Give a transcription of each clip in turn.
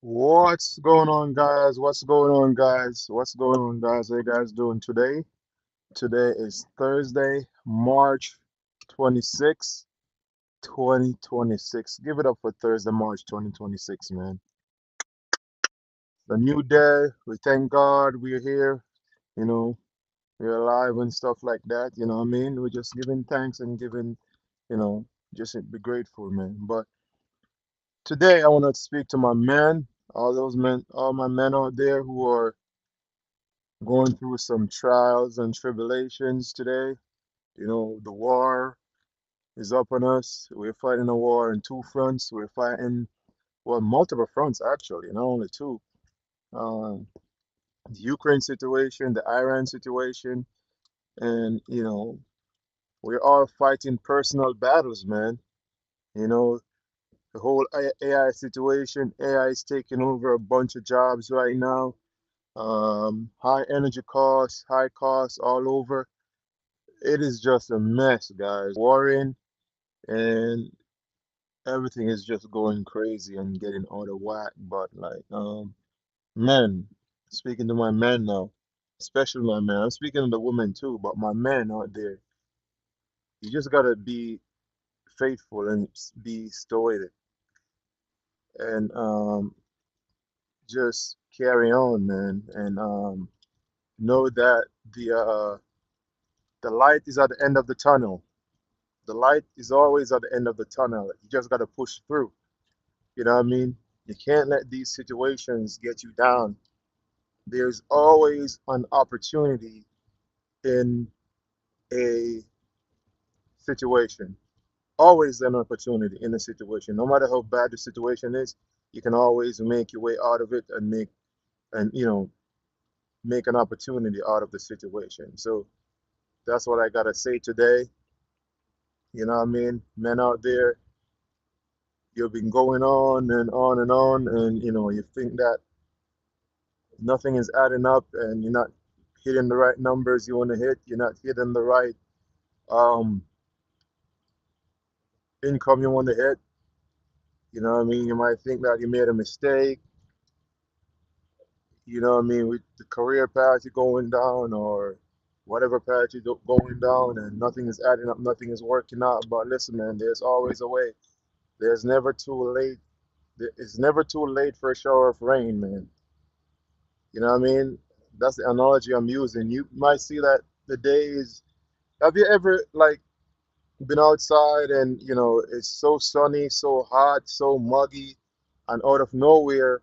What's going on, guys? What's going on, guys? What's going on, guys? How you guys doing today? Today is Thursday, March 26th, 2026. Give it up for Thursday, March 2026, man. The new day. We thank God we're here. You know, we're alive and stuff like that. You know what I mean? We're just giving thanks and giving, you know, just be grateful, man. But today I want to speak to my men, all those men, all my men out there who are going through some trials and tribulations today. You know, the war is up on us. We're fighting a war in two fronts. We're fighting, well, multiple fronts actually, not only two. Um, the Ukraine situation, the Iran situation, and we're all fighting personal battles, man. You know, the whole AI situation. AI is taking over a bunch of jobs right now. High energy costs, high costs all over. It is just a mess, guys. Warring and everything is just going crazy and getting out of whack. But men, speaking to my men now, especially my men. I'm speaking to the women too, but my men out there, you just gotta be faithful and be stoic and just carry on, man. And know that the light is at the end of the tunnel. The light is always at the end of the tunnel. You just gotta push through. You know what I mean? You can't let these situations get you down. There's always an opportunity in a situation. Always an opportunity in a situation. No matter how bad the situation is, you can always make your way out of it and and make an opportunity out of the situation. So that's what I gotta say today. You know what I mean? Men out there, you've been going on and on and on, and you think that nothing is adding up and you're not hitting the right numbers you want to hit, you're not hitting the right um, income you want to hit. You know what I mean? You might think that you made a mistake, you know what I mean, with the career path you're going down or whatever path you're going down and nothing is adding up, nothing is working out. But listen, man, there's always a way. There's never too late. It's never too late for a shower of rain, man. You know what I mean? That's the analogy I'm using. You might see that the day is. Have you ever been outside and it's so sunny, so hot, so muggy, and out of nowhere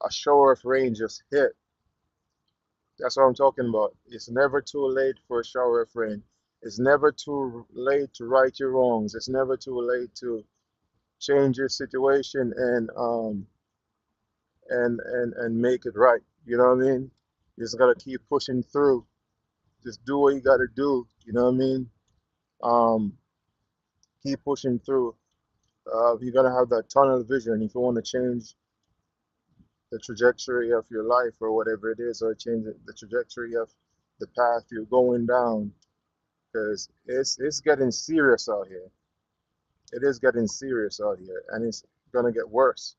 a shower of rain just hit? That's what I'm talking about. It's never too late for a shower of rain. It's never too late to right your wrongs. It's never too late to change your situation and make it right. You know what I mean? You just gotta keep pushing through. Just do what you gotta do. You know what I mean? Um, keep pushing through. You're gonna have that tunnel vision if you want to change the trajectory of your life or whatever it is, or change the trajectory of the path you're going down, because it's getting serious out here. It is getting serious out here, and it's gonna get worse.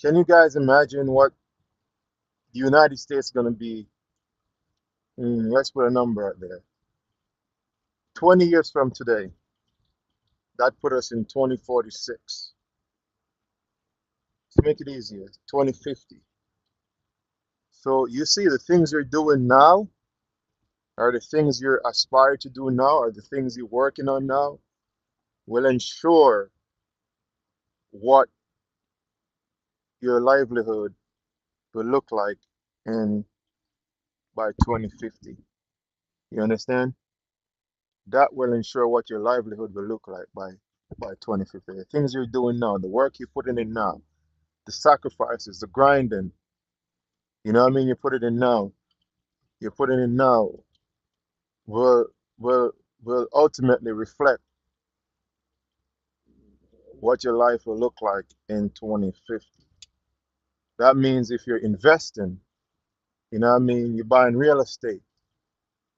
Can you guys imagine what the United States is gonna be? Let's put a number out there. 20 years from today, that put us in 2046. To make it easier, 2050. So you see, the things you're doing now are the things you're aspire to do now, are the things you're working on now, will ensure what your livelihood will look like in by 2050. You understand? That will ensure what your livelihood will look like by 2050. The things you're doing now, the work you're putting in now, the sacrifices, the grinding, you know what I mean? You put it in now. You're putting in now will will will ultimately reflect what your life will look like in 2050. That means if you're investing, you know what I mean, you're buying real estate,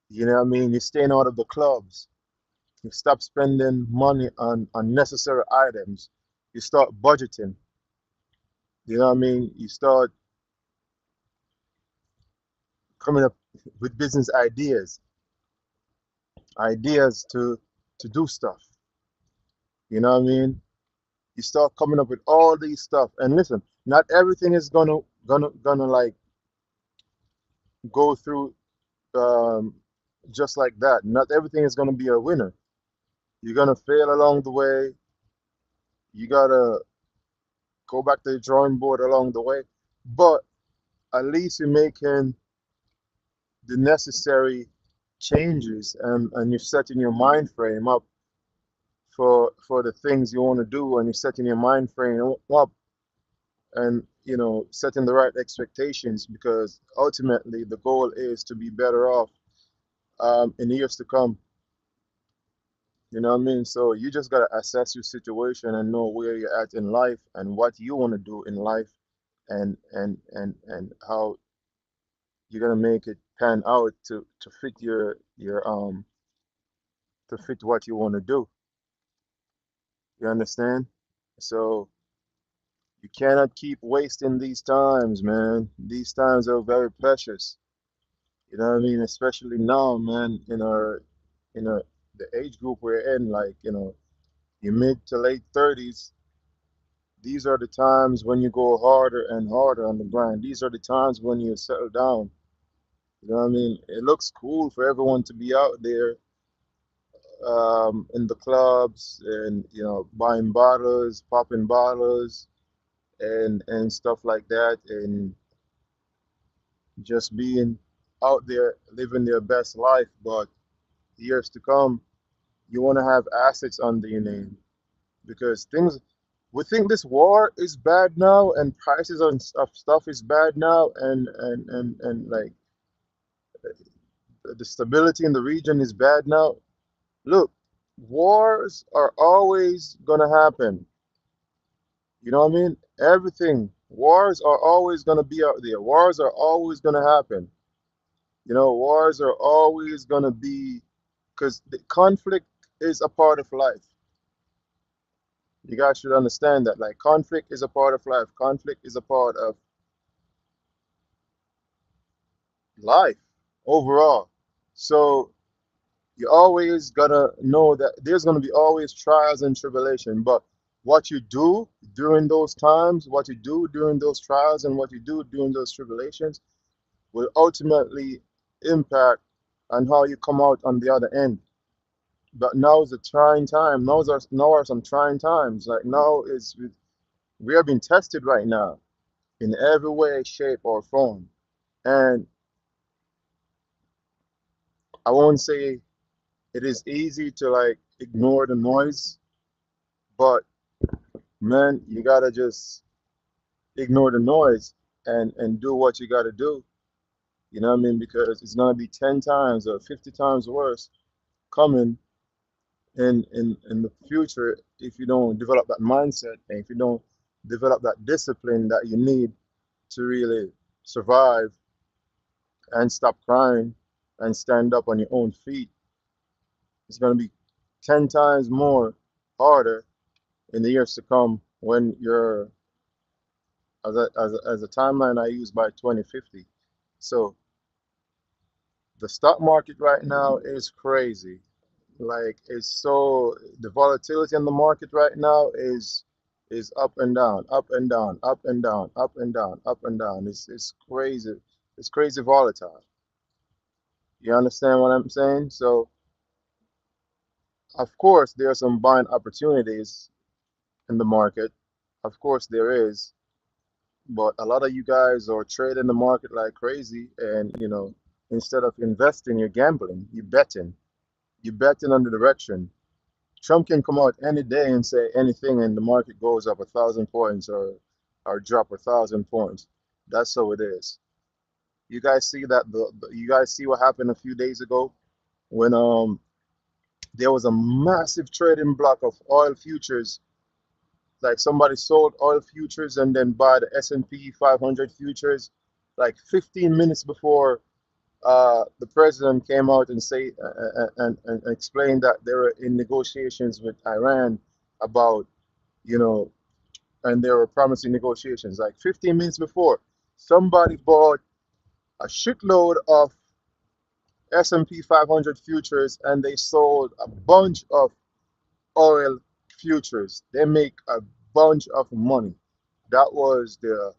you know what I mean, you're staying out of the clubs, you stop spending money on unnecessary items, you start budgeting, You know what I mean? You start coming up with business ideas to do stuff. You know what I mean? You start coming up with all these stuff. And listen, not everything is gonna like go through um, just like that. Not everything is gonna be a winner. You're gonna fail along the way. You gotta go back to the drawing board along the way. But at least you're making the necessary changes, and you're setting your mind frame up for the things you want to do, and you're setting your mind frame up, and setting the right expectations, because ultimately the goal is to be better off in years to come. You know what I mean? So you just gotta assess your situation and know where you're at in life and what you want to do in life, and how you're gonna make it pan out to fit your to fit what you want to do. You understand? So you cannot keep wasting these times, man. These times are very precious. You know what I mean? Especially now, man, in our the age group we're in, like, your mid to late 30s. These are the times when you go harder and harder on the grind. These are the times when you settle down. You know what I mean? It looks cool for everyone to be out there in the clubs, and buying bottles, popping bottles, and stuff like that, and just being out there living their best life. But years to come, you want to have assets under your name, because things we think this war is bad now, and prices on stuff is bad now, and like the stability in the region is bad now. Look, wars are always gonna happen. You know what I mean? Everything. Wars are always gonna be out there. Wars are always gonna happen. Wars are always gonna be, because the conflict is a part of life. You guys should understand that. Like, conflict is a part of life. Conflict is a part of life overall. So you always gotta know that there's gonna be always trials and tribulation. But what you do during those times, what you do during those trials, and what you do during those tribulations will ultimately impact on how you come out on the other end. But now is a trying time. Now are some trying times. Like, now is we are being tested right now in every way, shape, or form. And I won't say it is easy to like ignore the noise, but man, you gotta just ignore the noise and do what you gotta do. You know what I mean? Because it's gonna be 10 times or 50 times worse coming in the future if you don't develop that mindset, and if you don't develop that discipline that you need to really survive and stop crying and stand up on your own feet. It's going to be 10 times more harder in the years to come, when you're, as a timeline I use, by 2050. So the stock market right now is crazy. Like, it's so, the volatility in the market right now is up and down, up and down, up and down, up and down, up and down. It's crazy. It's crazy volatile. You understand what I'm saying? So of course there are some buying opportunities in the market. Of course there is, but a lot of you guys are trading the market like crazy, and instead of investing, you're gambling, you're betting. You're betting on the direction. Trump can come out any day and say anything, and the market goes up 1,000 points, or drop 1,000 points. That's how it is. You guys see that you guys see what happened a few days ago when there was a massive trading block of oil futures. Like, somebody sold oil futures and then buy the S&P 500 futures like 15 minutes before the president came out and say and explained that they were in negotiations with Iran about, you know and they were promising negotiations. Like 15 minutes before, somebody bought a shitload of S&P 500 futures and they sold a bunch of oil futures. They make a bunch of money. That was the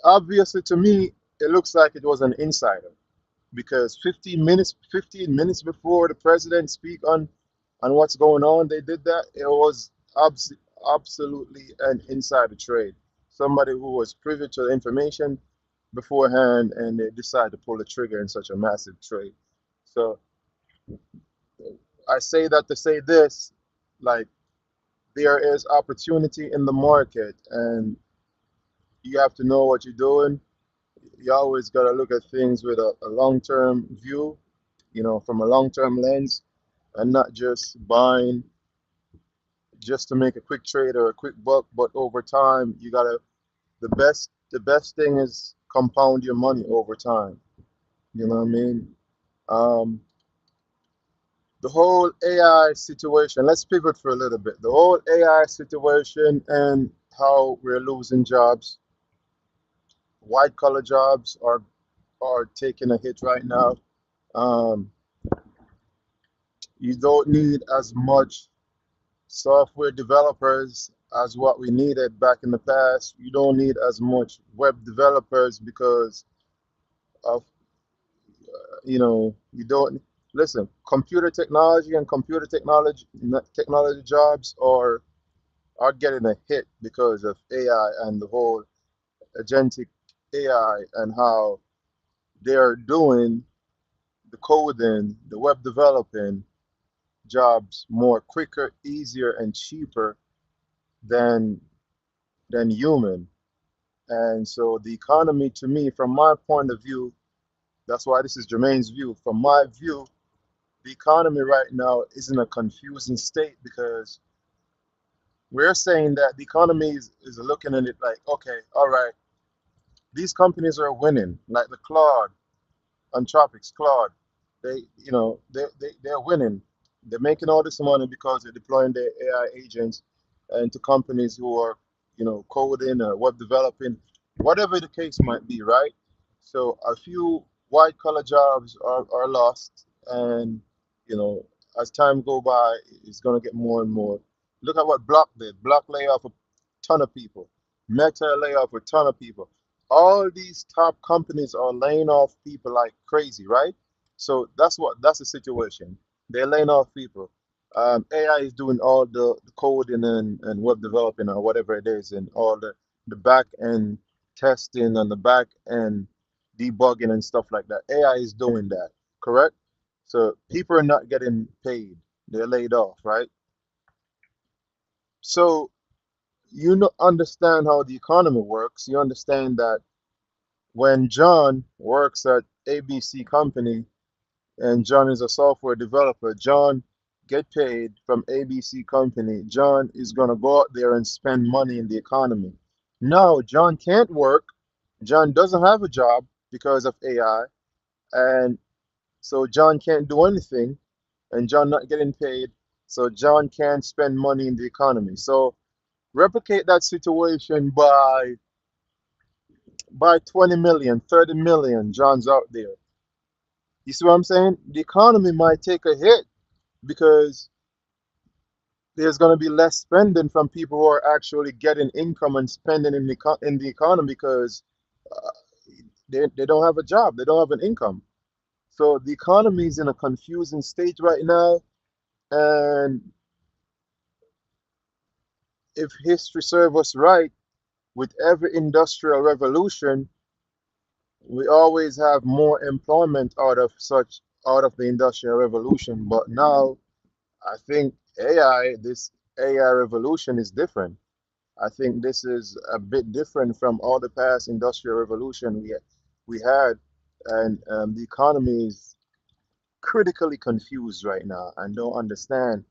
obviously to me it looks like it was an insider because 15 minutes before the president speak on what's going on, they did that. It was absolutely an insider trade. Somebody who was privy to the information beforehand and they decided to pull the trigger in such a massive trade. So I say that to say this, like there is opportunity in the market and you have to know what you're doing. You always got to look at things with a long-term view, from a long-term lens and not just buying just to make a quick trade or a quick buck, but over time you got to the best thing is compound your money over time. You know what I mean? Um, the whole AI situation, let's pivot for a little bit. The whole AI situation and how we're losing jobs, white collar jobs are taking a hit right now. Um, you don't need as much software developers as what we needed back in the past. You don't need as much web developers because of, you don't listen. Computer technology and computer technology jobs are getting a hit because of AI and the whole agentic AI and how they're doing the coding, the web developing jobs more quicker, easier, and cheaper than human. And so the economy, to me, from my point of view, that's why this is Jermaine's view. From my view, the economy right now is in a confusing state because we're saying that the economy is looking at it like, okay, all right, these companies are winning, like the Claude, Anthropics, Claude. They're winning. They're making all this money because they're deploying their AI agents into companies who are, coding or web developing, whatever the case might be, right? So a few white collar jobs are lost, and you know, as time go by, it's gonna get more and more. Look at what Block did. Block lay off a ton of people. Meta lay off a ton of people. All these top companies are laying off people like crazy, right? So that's the situation. They're laying off people. AI is doing all the coding and web developing or whatever it is, and all the back end testing and the back end debugging and stuff like that. AI is doing that, correct? So people are not getting paid. They're laid off, right? So understand how the economy works. You understand that when John works at ABC company and John is a software developer, John get paid from ABC company. John is going to go out there and spend money in the economy. No, John can't work. John doesn't have a job because of AI, and so John can't do anything, and John not getting paid, so John can't spend money in the economy. So replicate that situation by 20 million, 30 million Johns out there. You see what I'm saying? The economy might take a hit because there's going to be less spending from people who are actually getting income and spending in the economy because uh, they don't have a job, they don't have an income. So the economy is in a confusing state right now. And if history serves us right, with every industrial revolution, we always have more employment out of the industrial revolution. But now I think this AI revolution is different. I think this is a bit different from all the past industrial revolution we had, and the economy is critically confused right now and don't understand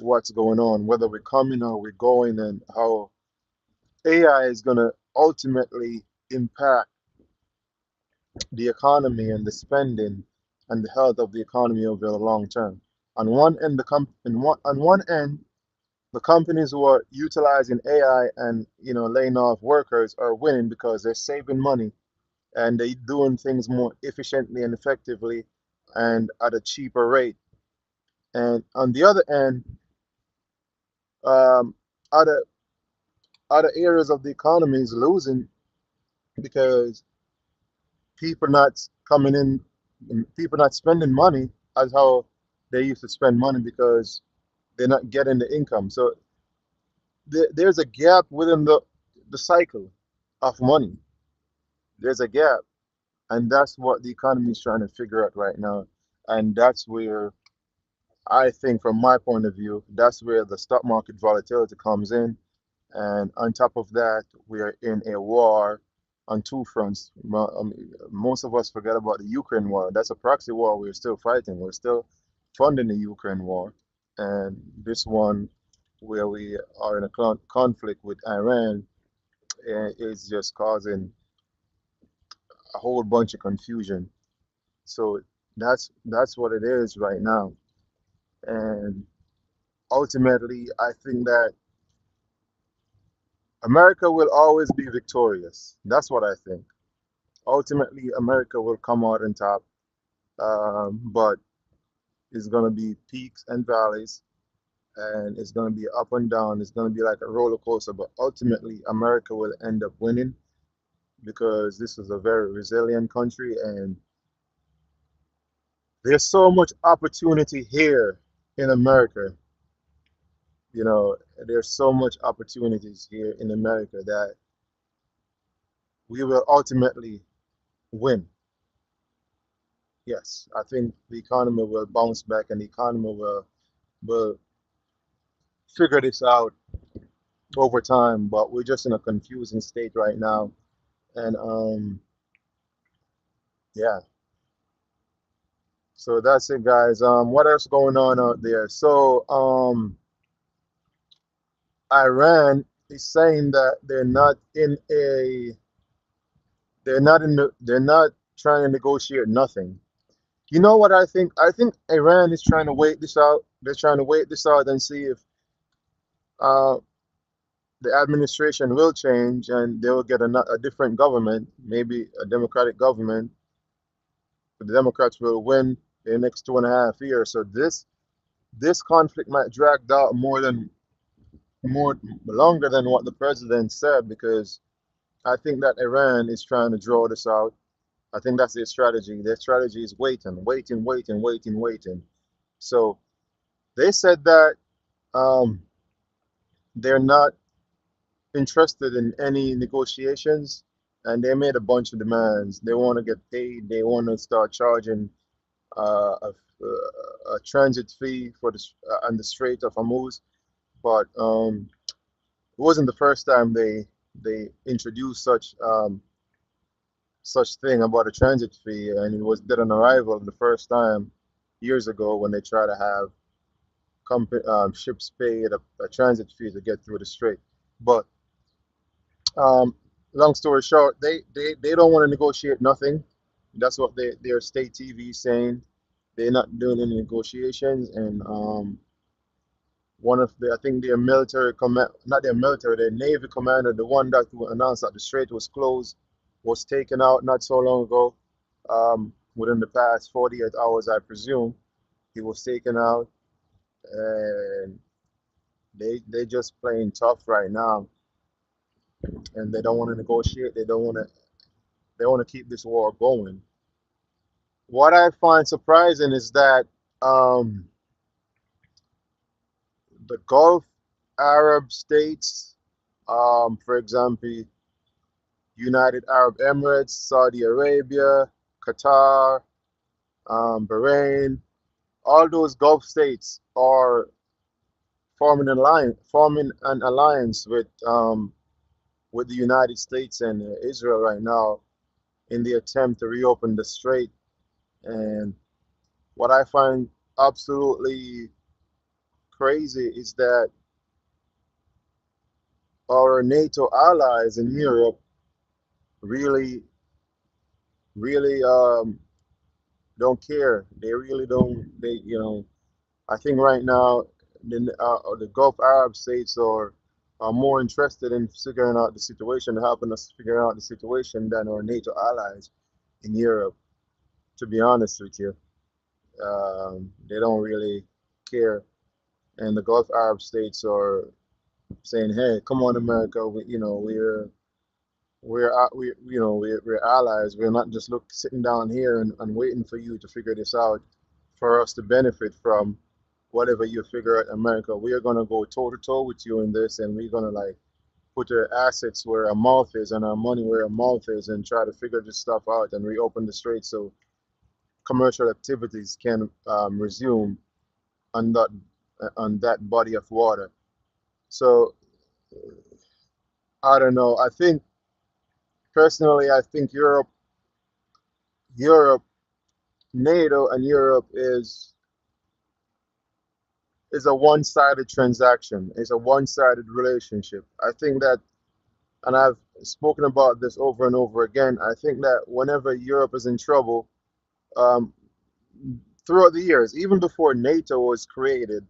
what's going on, whether we're coming or we're going, and how AI is going to ultimately impact the economy and the spending and the health of the economy over the long term. On one end, on one end, The companies who are utilizing AI and laying off workers are winning because they're saving money and they're doing things more efficiently and effectively and at a cheaper rate. And on the other end, um, other other areas of the economy is losing because people not coming in, people not spending money as how they used to spend money because they're not getting the income. So there's a gap within the cycle of money. There's a gap, and that's what the economy is trying to figure out right now. And that's where I think, from my point of view, that's where the stock market volatility comes in. And on top of that, we are in a war on two fronts. Most of us forget about the Ukraine war. That's a proxy war. We're still fighting. We're still funding the Ukraine war. And this one, where we are in a conflict with Iran, is just causing a whole bunch of confusion. So that's what it is right now. And ultimately, I think that America will always be victorious. That's what I think. Ultimately, America will come out on top, but it's going to be peaks and valleys, and it's going to be up and down. It's going to be like a roller coaster, but ultimately, America will end up winning because this is a very resilient country, and there's so much opportunity here in America. You know, there's so much opportunities here in America that we will ultimately win. Yes, I think the economy will bounce back and the economy will figure this out over time, but we're just in a confusing state right now. And yeah, so that's it, guys. What else going on out there? So Iran is saying that they're not trying to negotiate nothing. You know what I think? I think Iran is trying to wait this out. They're trying to wait this out and see if uh, the administration will change and they will get a different government, maybe a democratic government. But the Democrats will win in the next 2.5 years. So this conflict might drag out more longer than what the president said because I think that Iran is trying to draw this out. I think that's their strategy. Their strategy is waiting, waiting, waiting, waiting, waiting. So they said that um, they're not interested in any negotiations, and they made a bunch of demands. They want to get paid. They want to start charging a transit fee for on the Strait of Hormuz. But it wasn't the first time they introduced such thing about a transit fee, and it was dead on arrival the first time years ago when they tried to have ships pay a transit fee to get through the strait. But um, long story short, they don't want to negotiate nothing. That's what their state TV is saying. They're not doing any negotiations, and one of the I think their military command, not their military, their navy commander, the one that announced that the strait was closed, was taken out not so long ago. Within the past 48 hours, I presume, he was taken out, and they just playing tough right now, and they don't want to negotiate. They want to keep this war going. What I find surprising is that um, the Gulf Arab states, for example, United Arab Emirates, Saudi Arabia, Qatar, Bahrain, all those Gulf states are forming an alliance with the United States and Israel right now in the attempt to reopen the strait. And what I find absolutely crazy is that our NATO allies in Europe really, really don't care. They really don't. I think right now the Gulf Arab states are more interested in figuring out the situation, helping us figure out the situation than our NATO allies in Europe. To be honest with you, they don't really care, and the Gulf Arab states are saying, "Hey, come on, America, we're allies. We're not just sitting down here and waiting for you to figure this out, for us to benefit from whatever you figure out, America. We are gonna go toe to toe with you in this, and we're gonna like put our assets where our mouth is and our money where our mouth is, and try to figure this stuff out and reopen the strait so commercial activities can resume on that body of water." So I don't know. I think personally, I think Europe, NATO, and Europe is a one-sided transaction. It's a one-sided relationship. I think that, and I've spoken about this over and over again. I think that whenever Europe is in trouble, um, throughout the years, even before NATO was created,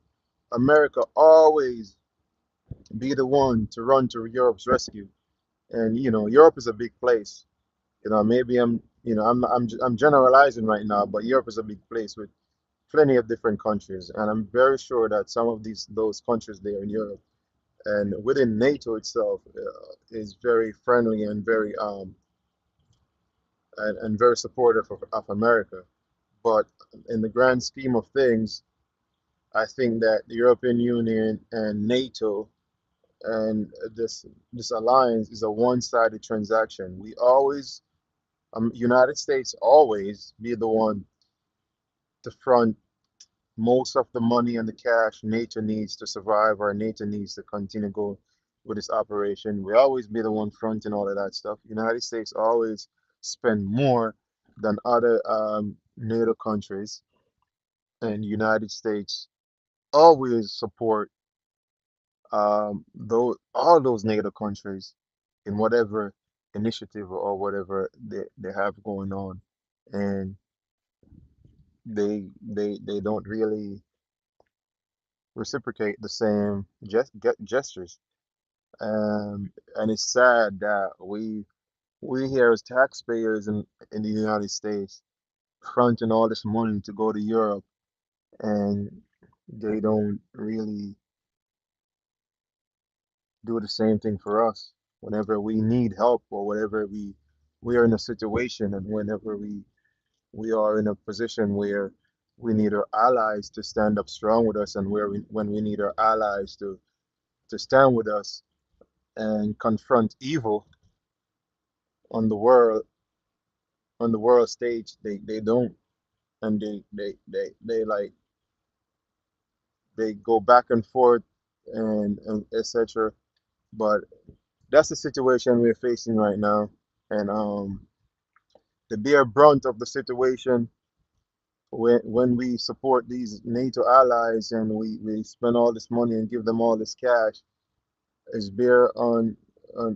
America always be the one to run to Europe's rescue. And Europe is a big place. Maybe I'm generalizing right now, but Europe is a big place with plenty of different countries, and I'm very sure that some of those countries there in Europe and within NATO itself is very friendly and very supportive of America. But in the grand scheme of things, I think that the European Union and NATO and this alliance is a one-sided transaction. United States always be the one to front most of the money and the cash NATO needs to survive, or NATO needs to continue to go with this operation. We always be the one fronting all of that stuff. United States always spend more than other NATO countries, and United States always support all those NATO countries in whatever initiative or whatever they have going on, and they don't really reciprocate the same gestures. And it's sad that we here as taxpayers in the United States fronting all this money to go to Europe, and they don't really do the same thing for us whenever we need help, or whenever we are in a situation, and whenever we are in a position where we need our allies to stand up strong with us, and when we need our allies to stand with us and confront evil on the world on the world stage, they don't, and they like they go back and forth, and etc. But that's the situation we're facing right now, and the bare brunt of the situation, when we support these NATO allies and we spend all this money and give them all this cash, is bear on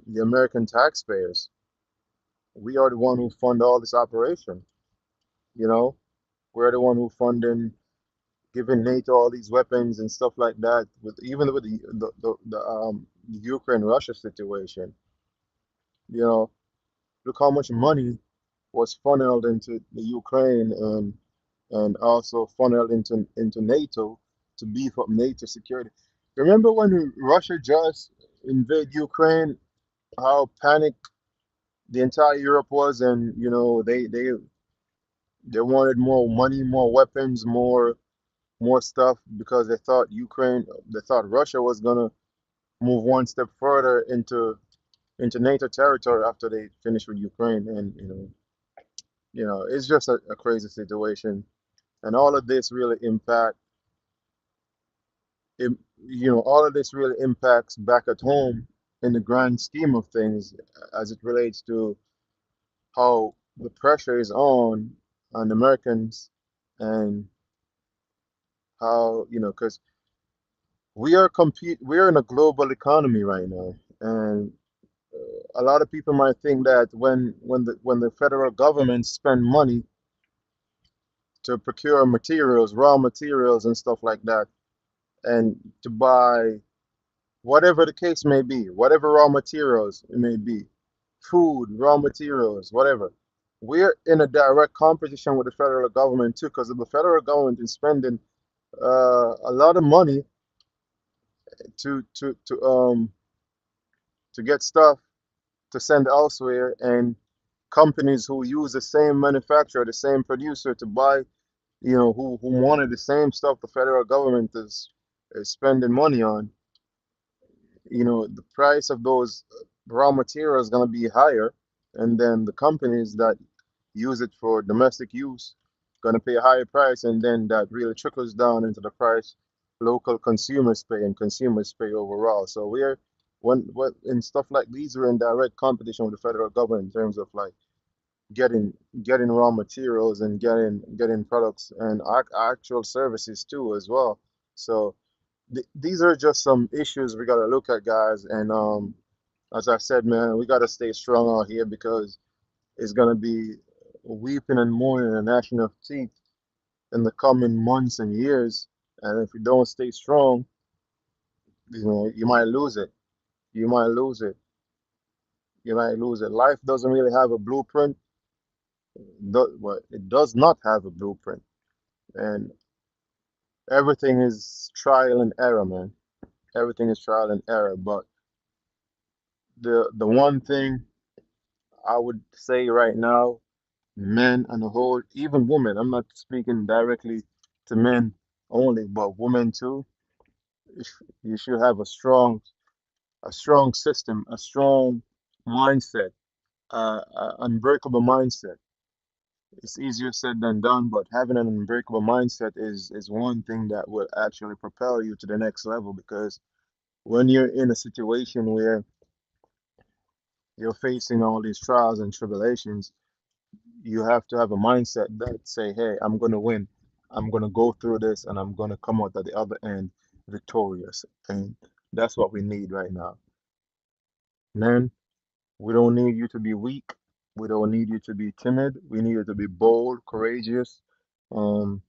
the American taxpayers. We are the one who fund all this operation. You know, we're the one who funding giving NATO all these weapons and stuff like that. Even with the Ukraine Russia situation, you know, look how much money was funneled into the Ukraine, and also funneled into NATO to beef up NATO security. Remember when Russia just invaded Ukraine? How panicked the entire Europe was, and they wanted more money, more weapons, more stuff, because they thought Russia was gonna move one step further into NATO territory after they finished with Ukraine, and it's just a crazy situation, and it, all of this really impacts back at home in the grand scheme of things, as it relates to how the pressure is on Americans, and how because we're in a global economy right now, and a lot of people might think that when the federal government spend money to procure materials, raw materials and stuff like that, and to buy whatever the case may be, whatever raw materials it may be, food, raw materials, whatever. We're in a direct competition with the federal government too, because the federal government is spending a lot of money to to to um to get stuff to send elsewhere, and companies who use the same manufacturer, the same producer to buy, who wanted the same stuff the federal government is spending money on, the price of those raw materials is going to be higher, and then the companies that use it for domestic use going to pay a higher price, and then that really trickles down into the price local consumers pay and consumers pay overall. So when in stuff like these, we're in direct competition with the federal government in terms of like getting getting raw materials and getting products and actual services too as well. So these are just some issues we got to look at, guys. And as I said, man, we got to stay strong out here because it's gonna be weeping and mourning and gnashing of teeth in the coming months and years. And if you don't stay strong, you might lose it. You might lose it. You might lose it. Life doesn't really have a blueprint. Well, it does not have a blueprint, and everything is trial and error, man. Everything is trial and error. But the one thing I would say right now, men and the whole, even women, I'm not speaking directly to men only, but women too. You should have a strong system, a strong mindset, unbreakable mindset. It's easier said than done, but having an unbreakable mindset is one thing that will actually propel you to the next level. Because when you're in a situation where you're facing all these trials and tribulations, you have to have a mindset that say, "Hey, I'm gonna win. I'm gonna go through this, and I'm gonna come out at the other end victorious." And that's what we need right now, man. We don't need you to be weak. We don't need you to be timid. We need you to be bold, courageous. Um,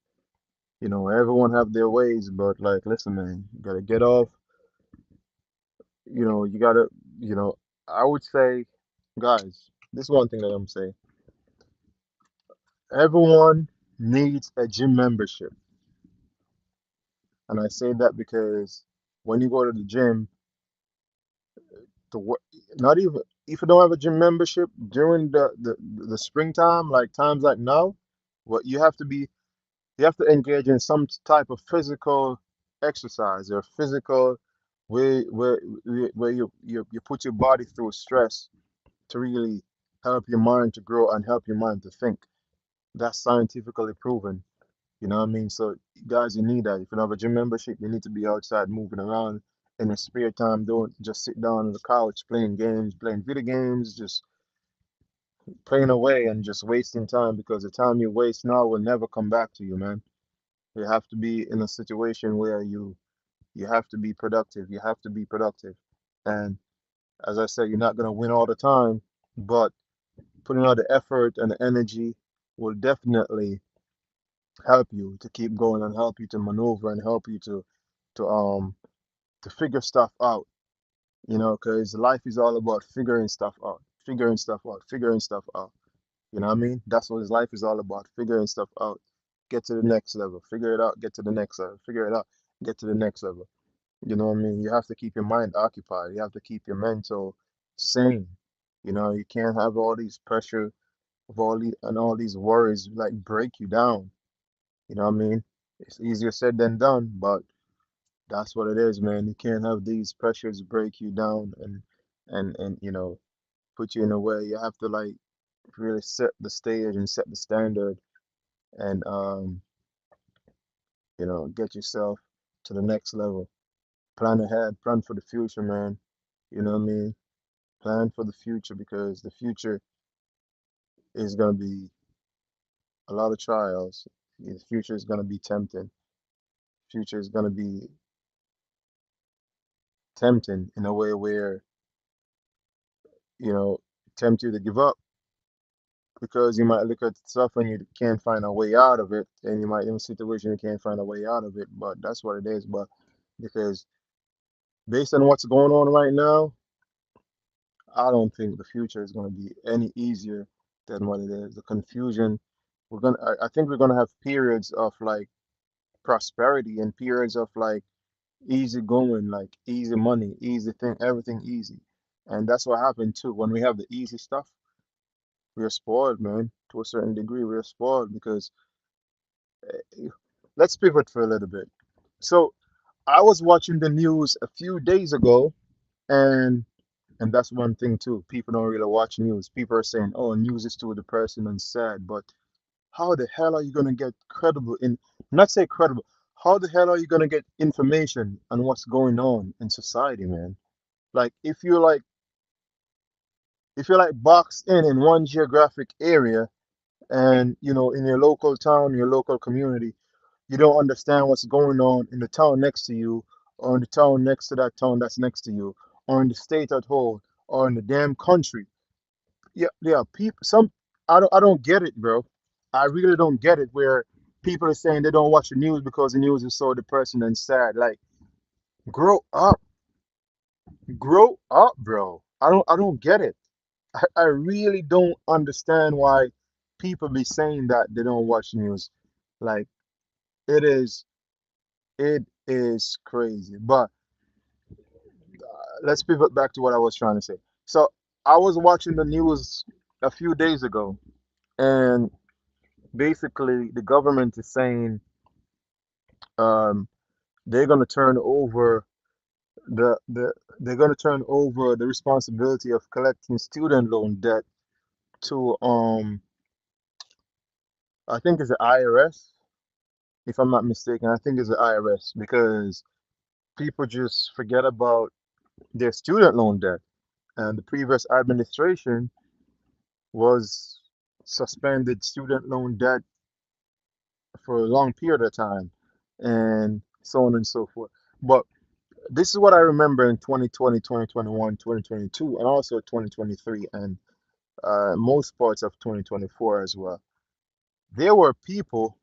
everyone have their ways, but like, listen, man, you gotta get off. You gotta, you know, I would say, guys, this is one thing that I'm saying. Everyone needs a gym membership, and I say that because when you go to the gym, to work, not even if you don't have a gym membership during the springtime, like times like now, what you have to engage in some type of physical exercise or physical where you put your body through stress to really help your mind to grow and help your mind to think. That's scientifically proven. You know what I mean? So guys, you need that. If you don't have a gym membership, you need to be outside moving around in your spare time. Don't just sit down on the couch playing games, playing video games, just playing away and just wasting time, because the time you waste now will never come back to you, man. You have to be in a situation where you have to be productive. You have to be productive. And as I said, you're not gonna win all the time, but putting out the effort and the energy will definitely help you to keep going and help you to maneuver and help you to um to figure stuff out. Because life is all about figuring stuff out, figuring stuff out, figuring stuff out. You know what I mean? That's what his life is all about, figuring stuff out. Get to the next level, figure it out, get to the next level, figure it out, get to the next level. You know what I mean? You have to keep your mind occupied. You have to keep your mental sane. You can't have all these pressure of all these worries like break you down. You know what I mean? It's easier said than done, but that's what it is, man. You can't have these pressures break you down and put you in a way. You have to like really set the stage and set the standard and get yourself to the next level. Plan ahead, plan for the future, man. You know what I mean? Plan for the future, because the future is gonna be a lot of trials. The future is gonna be tempting. Future is gonna be tempting in a way where, you know, tempt you to give up, because you might look at stuff and you can't find a way out of it, and you might in a situation you can't find a way out of it. But that's what it is. But because based on what's going on right now, I don't think the future is going to be any easier than what it is. The confusion, I think we're gonna have periods of like prosperity and periods of like easy going, like easy money, easy thing, everything easy. And that's what happened too. When we have the easy stuff, we're spoiled, man. To a certain degree, we're spoiled because let's pivot for a little bit. So I was watching the news a few days ago, and that's one thing too. People don't really watch news. People are saying, "Oh, news is too depressing and sad." But how the hell are you gonna get credible in? Not say credible. How the hell are you gonna get information on what's going on in society, man? Like if you're like boxed in one geographic area, and in your local town, your local community, you don't understand what's going on in the town next to you, or in the town next to that town that's next to you, or in the state at whole, or in the damn country. Yeah, yeah. People, I don't get it, bro. I really don't get it. Where people are saying they don't watch the news because the news is so depressing and sad. Like, grow up, grow up, bro. I don't get it. I really don't understand why people be saying that they don't watch news. Like, it is, it is crazy. But let's pivot back to what I was trying to say. So I was watching the news a few days ago, and basically the government is saying um, they're going to turn over the they're going to turn over the responsibility of collecting student loan debt to I think it's the IRS, if I'm not mistaken. I think it's the IRS because people just forget about their student loan debt, and the previous administration was suspended student loan debt for a long period of time, and so on and so forth. But this is what I remember in 2020, 2021, 2022, and also 2023, and most parts of 2024 as well. There were people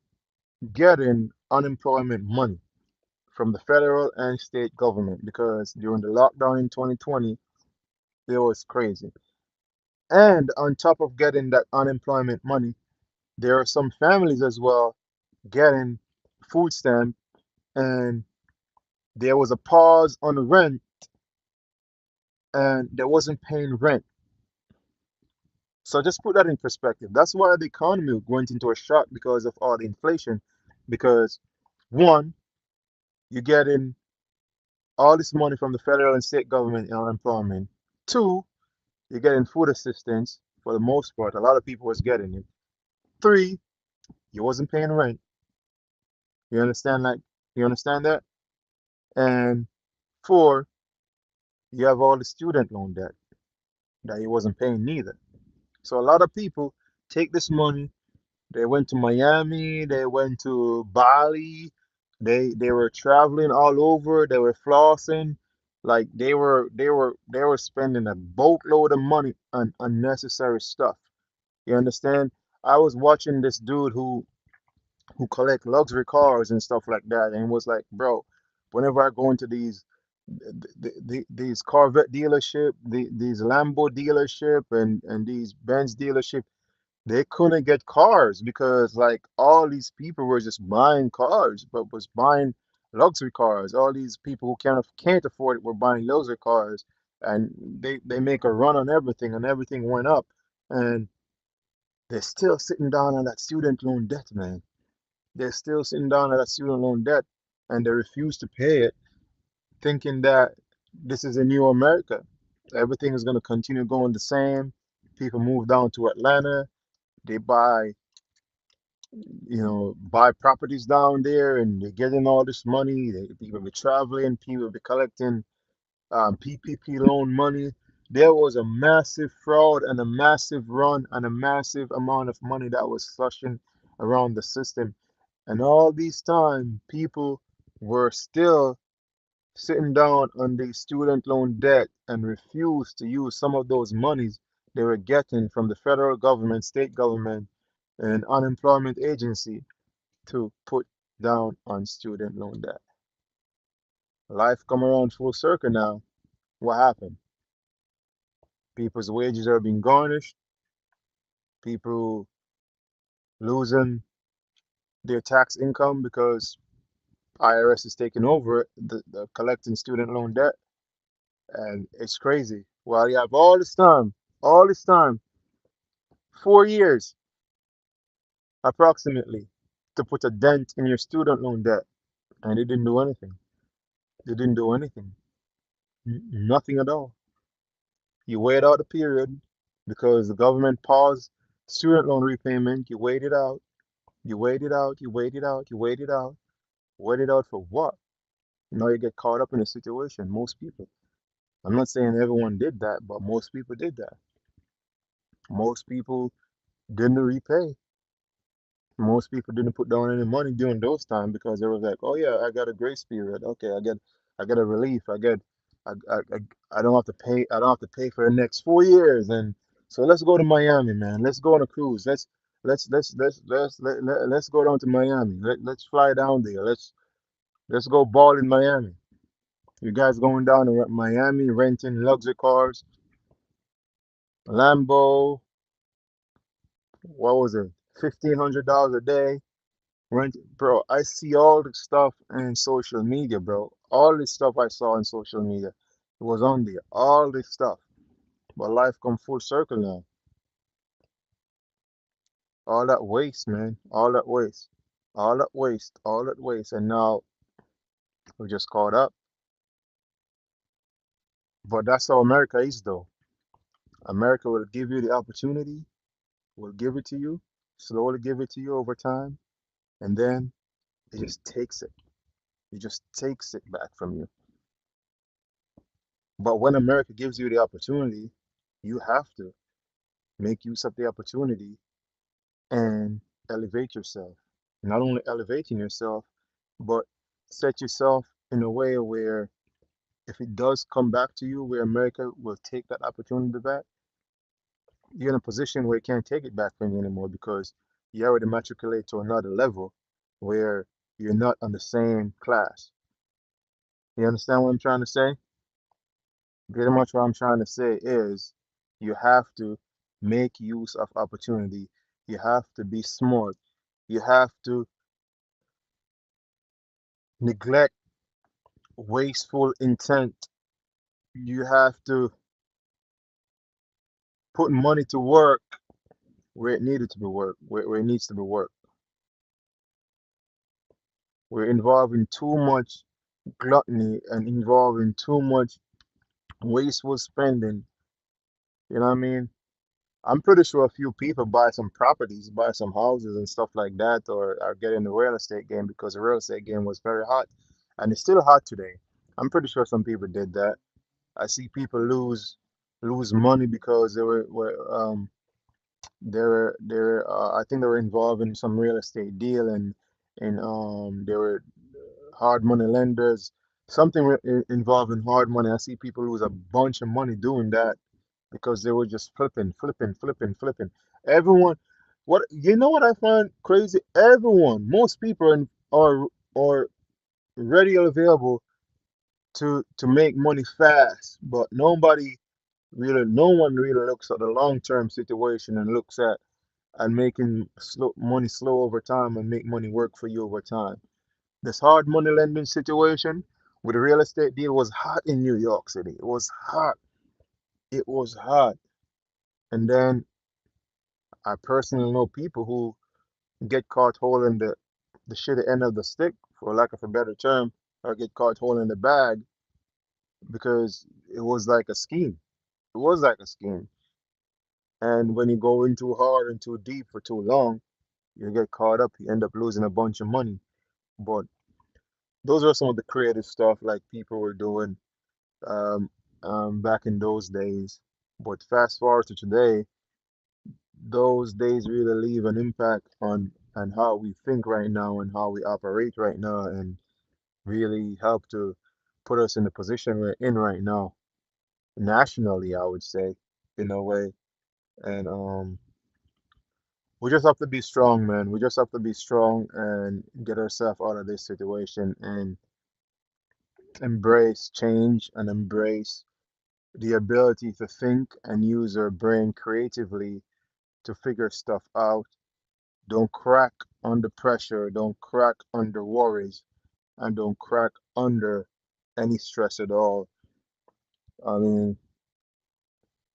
getting unemployment money from the federal and state government because during the lockdown in 2020, it was crazy. And on top of getting that unemployment money, there are some families as well getting food stamp, and there was a pause on the rent, and there wasn't paying rent. So just put that in perspective. That's why the economy went into a shock because of all the inflation. Because one, you're getting all this money from the federal and state government in unemployment. Two, you're getting food assistance for the most part. A lot of people was getting it. Three, you wasn't paying rent. You understand that? You understand that? And four, you have all the student loan debt that you wasn't paying neither. So a lot of people take this money. They went to Miami, they went to Bali, they were traveling all over, they were flossing, like they were spending a boatload of money on unnecessary stuff. You understand? I was watching this dude who collect luxury cars and stuff like that, and was like, bro, whenever I go into these Corvette dealership, these Lambo dealership, and these Benz dealership, they couldn't get cars because like all these people were just buying cars, but was buying luxury cars. All these people who can't afford it were buying luxury cars, and they make a run on everything, and everything went up, and they're still sitting down on that student loan debt, man. They're still sitting down on that student loan debt, and they refuse to pay it, thinking that this is a new America. Everything is going to continue going the same. People move down to Atlanta. They buy properties down there, and they're getting all this money. People be traveling, people be collecting PPP loan money. There was a massive fraud and a massive run and a massive amount of money that was slushing around the system. And all these time, people were still sitting down on the student loan debt and refused to use some of those monies they were getting from the federal government, state government, and unemployment agency to put down on student loan debt. Life come around full circle now. What happened? People's wages are being garnished. People losing their tax income because IRS is taking over the collecting student loan debt, and it's crazy. Well, you have all this time, 4 years approximately, to put a dent in your student loan debt, and they didn't do anything. They didn't do anything, nothing at all. You wait out the period because the government paused student loan repayment. You wait it out. You wait it out. You wait it out. You wait it out. Wait it out for what? Now you get caught up in a situation. Most people. I'm not saying everyone did that, but most people did that. Most people didn't repay. Most people didn't put down any money during those times because they was like, "Oh yeah, I got a grace period. Okay, I get a relief. I don't have to pay. I don't have to pay for the next 4 years." And so let's go to Miami, man. Let's go on a cruise. Let's go down to Miami. Let's fly down there. Let's go ball in Miami. You guys going down to Miami, renting luxury cars, Lambo. What was it? $1,500 a day. Rent, bro. I see all the stuff in social media, bro. All this stuff I saw in social media, it was on there. All this stuff, but life come full circle now. All that waste, man. All that waste. All that waste. All that waste. And now we just caught up. But that's how America is, though. America will give you the opportunity, will give it to you, slowly give it to you over time, and then it just takes it. It just takes it back from you. But when America gives you the opportunity, you have to make use of the opportunity and elevate yourself. Not only elevating yourself, but set yourself in a way where if it does come back to you, where America will take that opportunity back, you're in a position where it can't take it back from you anymore because you already matriculate to another level where you're not on the same class. You understand what I'm trying to say? Pretty much what I'm trying to say is you have to make use of opportunity. You have to be smart. You have to neglect wasteful intent. You have to put money to work where it needed to be worked, where it needs to be worked. We're involving too much gluttony and involving too much wasteful spending. You know what I mean? I'm pretty sure a few people buy some properties, buy some houses and stuff like that, or are getting the real estate game because the real estate game was very hot, and it's still hot today. I'm pretty sure some people did that. I see people lose money because I think they were involved in some real estate deal and they were hard money lenders, something involving hard money. I see people lose a bunch of money doing that because they were just flipping. Everyone, what you know what I find crazy? Everyone, most people are ready and available to make money fast, but no one really looks at the long term situation and looks at and making money slow over time and make money work for you over time. This hard money lending situation with the real estate deal was hot in New York City. It was hot. It was hot. And then I personally know people who get caught holding the shitty end of the stick, for lack of a better term, or get caught holding the bag because it was like a scheme. It was like a scheme. And when you go in too hard and too deep for too long, you get caught up, you end up losing a bunch of money. But those are some of the creative stuff like people were doing um, back in those days. But fast forward to today, those days really leave an impact on how we think right now and how we operate right now, and really help to put us in the position we're in right now, nationally, I would say, in a way. And we just have to be strong, man. We just have to be strong and get ourselves out of this situation and Embrace change and embrace the ability to think and use your brain creatively to figure stuff out. Don't crack under pressure, don't crack under worries, and don't crack under any stress at all. I mean,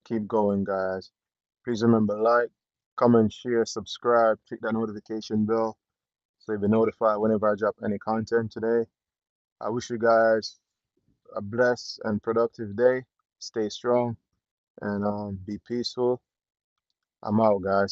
keep going, guys. Please remember like, comment, share, subscribe, click that notification bell so you'll be notified whenever I drop any content today. I wish you guys a blessed and productive day. Stay strong and be peaceful. I'm out, guys.